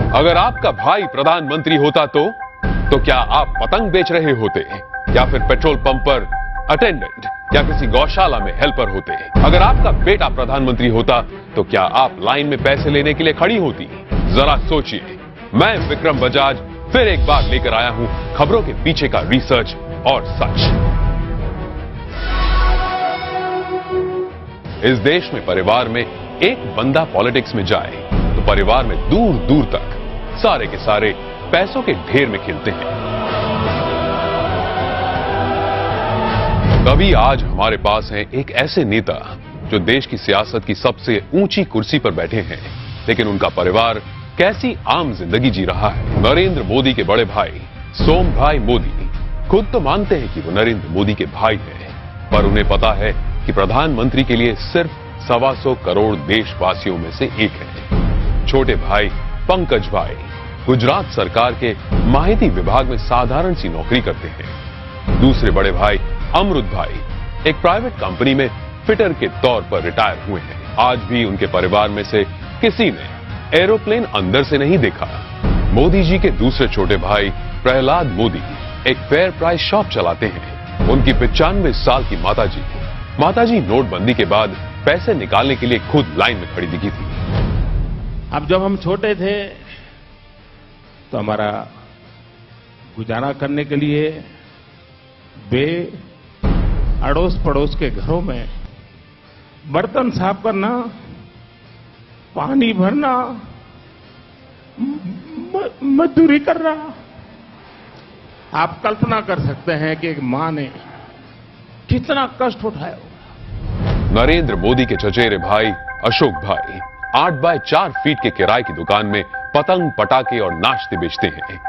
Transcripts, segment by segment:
अगर आपका भाई प्रधानमंत्री होता तो क्या आप पतंग बेच रहे होते या फिर पेट्रोल पंप पर अटेंडेंट या किसी गौशाला में हेल्पर होते? अगर आपका बेटा प्रधानमंत्री होता तो क्या आप लाइन में पैसे लेने के लिए खड़ी होती? जरा सोचिए। मैं विक्रम बजाज फिर एक बार लेकर आया हूं खबरों के पीछे का रिसर्च और सच। इस देश में परिवार में एक बंदा पॉलिटिक्स में जाए तो परिवार में दूर दूर तक सारे के सारे पैसों के ढेर में खिलते हैं। तभी आज हमारे पास है एक ऐसे नेता जो देश की सियासत की सबसे ऊंची कुर्सी पर बैठे हैं, लेकिन उनका परिवार कैसी आम जिंदगी जी रहा है। नरेंद्र मोदी के बड़े भाई सोम भाई मोदी खुद तो मानते हैं कि वो नरेंद्र मोदी के भाई हैं, पर उन्हें पता है कि प्रधानमंत्री के लिए सिर्फ 125 करोड़ देशवासियों में से एक है। छोटे भाई पंकज भाई गुजरात सरकार के माहिती विभाग में साधारण सी नौकरी करते हैं। दूसरे बड़े भाई अमृत भाई एक प्राइवेट कंपनी में फिटर के तौर पर रिटायर हुए हैं। आज भी उनके परिवार में से किसी ने एरोप्लेन अंदर से नहीं देखा। मोदी जी के दूसरे छोटे भाई प्रहलाद मोदी एक फेयर प्राइस शॉप चलाते हैं। उनकी 95 साल की माताजी नोटबंदी के बाद पैसे निकालने के लिए खुद लाइन में खड़ी दिखी थी। अब जब हम छोटे थे तो हमारा गुजारा करने के लिए वे अड़ोस पड़ोस के घरों में बर्तन साफ करना, पानी भरना, मजदूरी करना। आप कल्पना कर सकते हैं कि एक मां ने कितना कष्ट उठाया होगा। नरेंद्र मोदी के चचेरे भाई अशोक भाई 8 बाय 4 फीट के किराए की दुकान में पतंग पटाखे और नाश्ते बेचते हैं।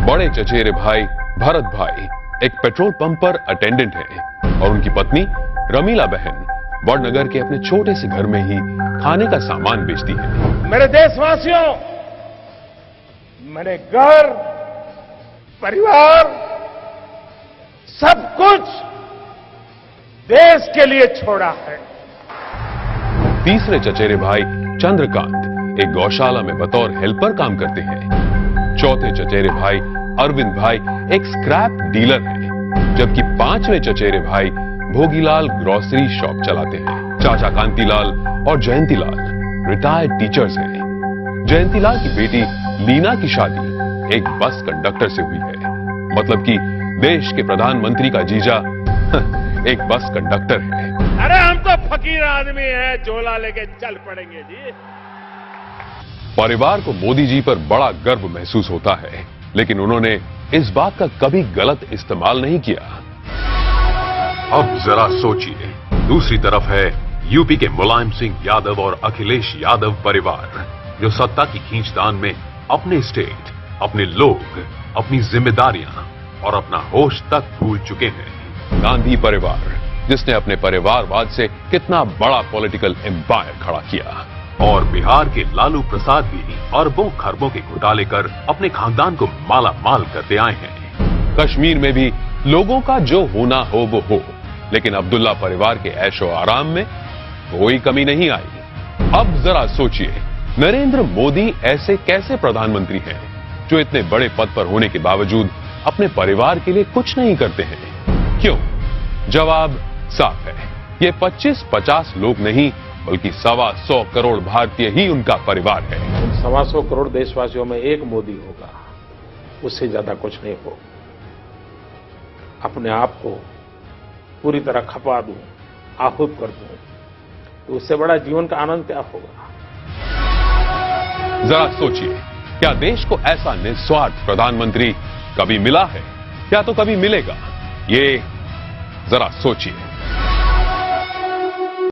बड़े चचेरे भाई भरत भाई एक पेट्रोल पंप पर अटेंडेंट हैं और उनकी पत्नी रमीला बहन वडनगर के अपने छोटे से घर में ही खाने का सामान बेचती है। मेरे देशवासियों, मैंने घर, परिवार, सब कुछ देश के लिए छोड़ा है। तीसरे चचेरे भाई चंद्रकांत एक गौशाला में बतौर हेल्पर काम करते हैं। चौथे चचेरे भाई अरविंद भाई एक स्क्रैप डीलर हैं, जबकि पांचवें चचेरे भाई भोगीलाल ग्रोसरी शॉप चलाते हैं। चाचा कांतीलाल और जयंतीलाल रिटायर्ड टीचर्स हैं। जयंतीलाल की बेटी लीना की शादी एक बस कंडक्टर से हुई है, मतलब कि देश के प्रधानमंत्री का जीजा एक बस कंडक्टर है। अरे हम तो फकीर आदमी हैं, झोला लेके चल पड़ेंगे जी। परिवार को मोदी जी पर बड़ा गर्व महसूस होता है, लेकिन उन्होंने इस बात का कभी गलत इस्तेमाल नहीं किया। अब जरा सोचिए, दूसरी तरफ है यूपी के मुलायम सिंह यादव और अखिलेश यादव परिवार, जो सत्ता की खींचतान में अपने स्टेट, अपने लोग, अपनी जिम्मेदारियां और अपना होश तक भूल चुके हैं। गांधी परिवार जिसने अपने परिवारवाद से कितना बड़ा पॉलिटिकल एम्पायर खड़ा किया, और बिहार के लालू प्रसाद भी अरबों खरबों के घोटाले कर अपने खानदान को माला माल करते आए हैं। कश्मीर में भी लोगों का जो होना हो वो हो, लेकिन अब्दुल्ला परिवार के ऐशो आराम में कोई कमी नहीं आई। अब जरा सोचिए, नरेंद्र मोदी ऐसे कैसे प्रधानमंत्री हैं जो इतने बड़े पद पर होने के बावजूद अपने परिवार के लिए कुछ नहीं करते हैं? क्यों? जवाब साफ है, ये 25-50 लोग नहीं बल्कि 125 करोड़ भारतीय ही उनका परिवार है। 125 करोड़ देशवासियों में एक मोदी होगा, उससे ज्यादा कुछ नहीं हो। अपने आप को पूरी तरह खपा दूं, आहूत कर दूं, तो उससे बड़ा जीवन का आनंद क्या होगा? जरा सोचिए, क्या देश को ऐसा निस्वार्थ प्रधानमंत्री कभी मिला है या तो कभी मिलेगा? ये जरा सोचिए।